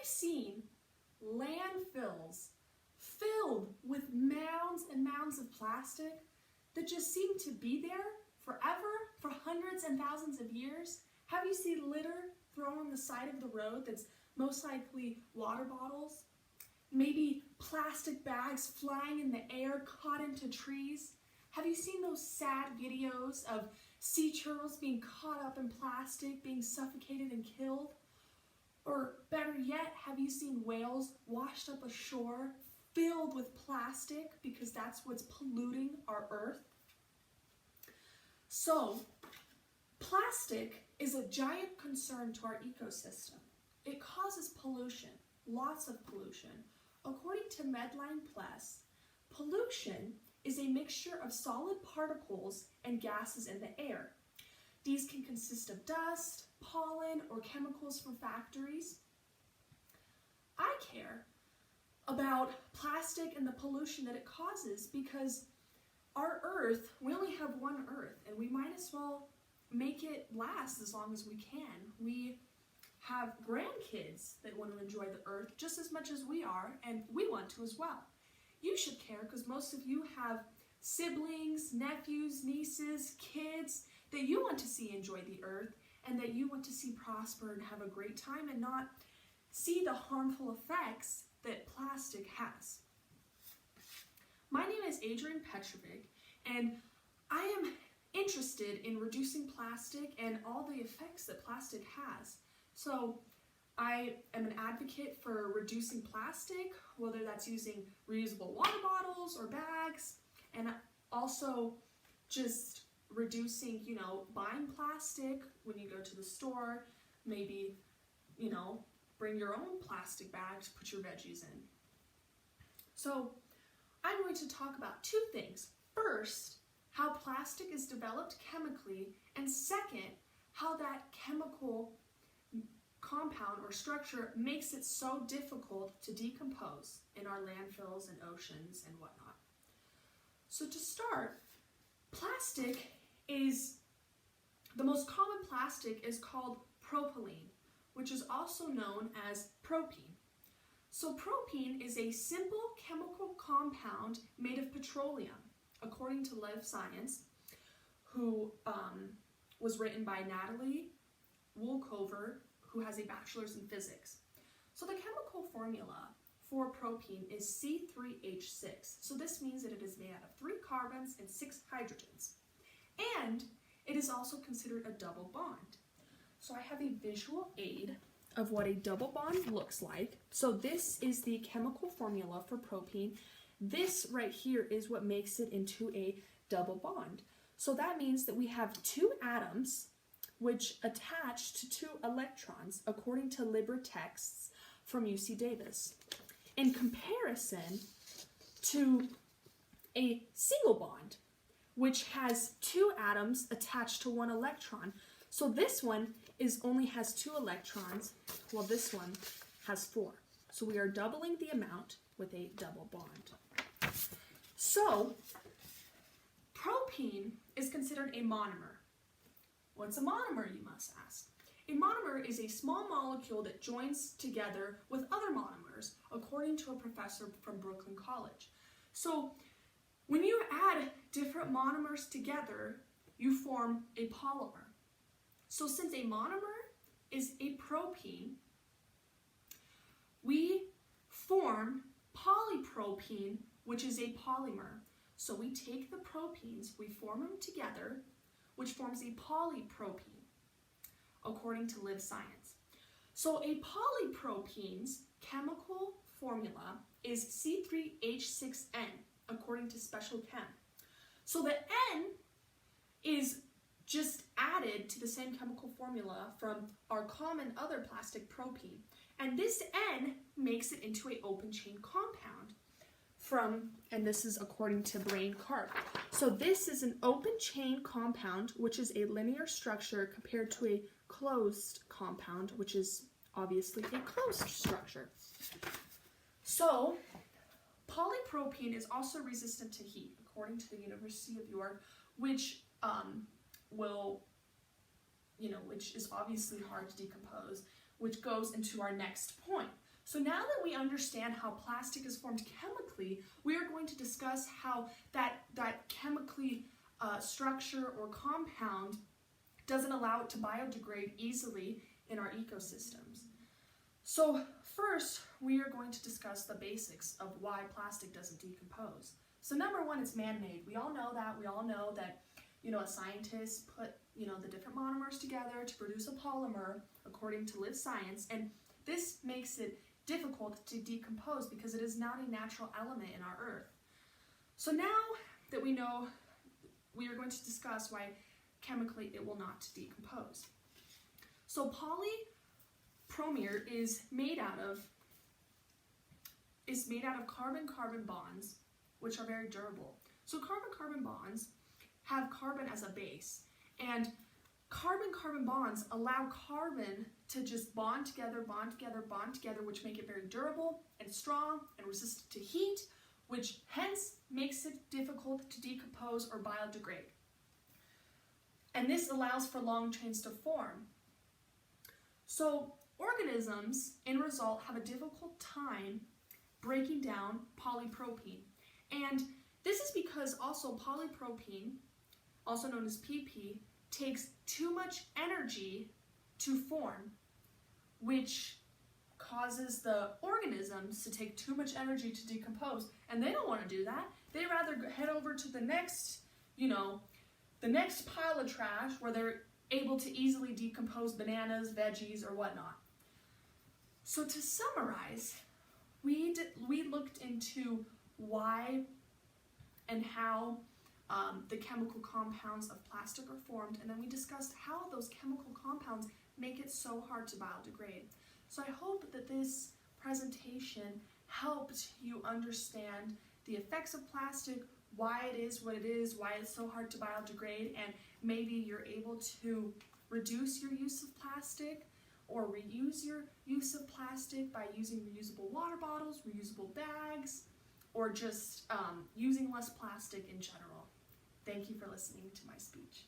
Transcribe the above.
you seen landfills filled with mounds and mounds of plastic that just seem to be there forever, for hundreds and thousands of years? Have you seen litter thrown on the side of the road that's most likely water bottles? Maybe plastic bags flying in the air caught into trees? Have you seen those sad videos of sea turtles being caught up in plastic, being suffocated and killed? Or better yet, have you seen whales washed up ashore filled with plastic because that's what's polluting our earth? So, plastic is a giant concern to our ecosystem. It causes pollution, lots of pollution. According to Medline Plus, pollution is a mixture of solid particles and gases in the air. These can consist of dust, pollen, or chemicals from factories. I care about plastic and the pollution that it causes because our Earth, we only have one Earth, and we might as well make it last as long as we can. We have grandkids that want to enjoy the Earth just as much as we are, and we want to as well. You should care because most of you have siblings, nephews, nieces, kids that you want to see enjoy the Earth and that you want to see prosper and have a great time and not see the harmful effects that plastic has. My name is Technical.Petrovic, and I am interested in reducing plastic and all the effects that plastic has. So I am an advocate for reducing plastic, whether that's using reusable water bottles or bags, and also just reducing, buying plastic when you go to the store. Maybe, bring your own plastic bags, put your veggies in. So I'm going to talk about two things. First, how plastic is developed chemically, and second, how that chemical compound or structure makes it so difficult to decompose in our landfills and oceans and whatnot. So to start, the most common plastic is called propylene, which is also known as propene. So propene is a simple chemical compound made of petroleum, according to Life Science, who was written by Natalie Woolcover, who has a bachelor's in physics. So the chemical formula for propene is C3H6. So this means that it is made out of 3 carbons and 6 hydrogens. And it is also considered a double bond. So I have a visual aid of what a double bond looks like. So this is the chemical formula for propene. This right here is what makes it into a double bond. So that means that we have 2 atoms which attach to 2 electrons, according to LibreTexts from UC Davis, in comparison to a single bond, which has 2 atoms attached to 1 electron. So this one only has 2 electrons, while this one has 4. So we are doubling the amount with a double bond. So propene is considered a monomer. What's a monomer, you must ask? A monomer is a small molecule that joins together with other monomers, according to a professor from Brooklyn College. So when you add different monomers together, you form a polymer. So since a monomer is a propene, we form polypropene, which is a polymer. So we take the propenes, we form them together, which forms a polypropene, according to Live Science. So a polypropene's chemical formula is C3H6N, according to Special Chem. So the N is just added to the same chemical formula from our common other plastic propene. And this N makes it into an open chain compound and this is according to Brain Carp. So this is an open chain compound, which is a linear structure compared to a closed compound, which is obviously a closed structure. So polypropene is also resistant to heat, according to the University of York, which which is obviously hard to decompose, which goes into our next point. So now that we understand how plastic is formed chemically, we are going to discuss how that chemically structure or compound doesn't allow it to biodegrade easily in our ecosystems. So first, we are going to discuss the basics of why plastic doesn't decompose. So number one, it's man-made. We all know that. We all know that, a scientist put, the different monomers together to produce a polymer according to Live Science, and this makes it difficult to decompose because it is not a natural element in our Earth. So now that we know, we are going to discuss why chemically it will not decompose. So polypromere is made out of carbon-carbon bonds, which are very durable. So carbon-carbon bonds have carbon as a base, and carbon-carbon bonds allow carbon to just bond together, which make it very durable and strong and resistant to heat, which hence makes it difficult to decompose or biodegrade. And this allows for long chains to form. So organisms, in result, have a difficult time breaking down polypropene. And this is because also polypropene, also known as PP, takes too much energy to form, which causes the organisms to take too much energy to decompose, and they don't want to do that. They rather head over to the next, the next pile of trash where they're able to easily decompose bananas, veggies, or whatnot. So to summarize, we looked into why and how the chemical compounds of plastic are formed, and then we discussed how those chemical compounds make it so hard to biodegrade. So I hope that this presentation helped you understand the effects of plastic, why it is what it is, why it's so hard to biodegrade, and maybe you're able to reduce your use of plastic or reuse your use of plastic by using reusable water bottles, reusable bags, or just using less plastic in general. Thank you for listening to my speech.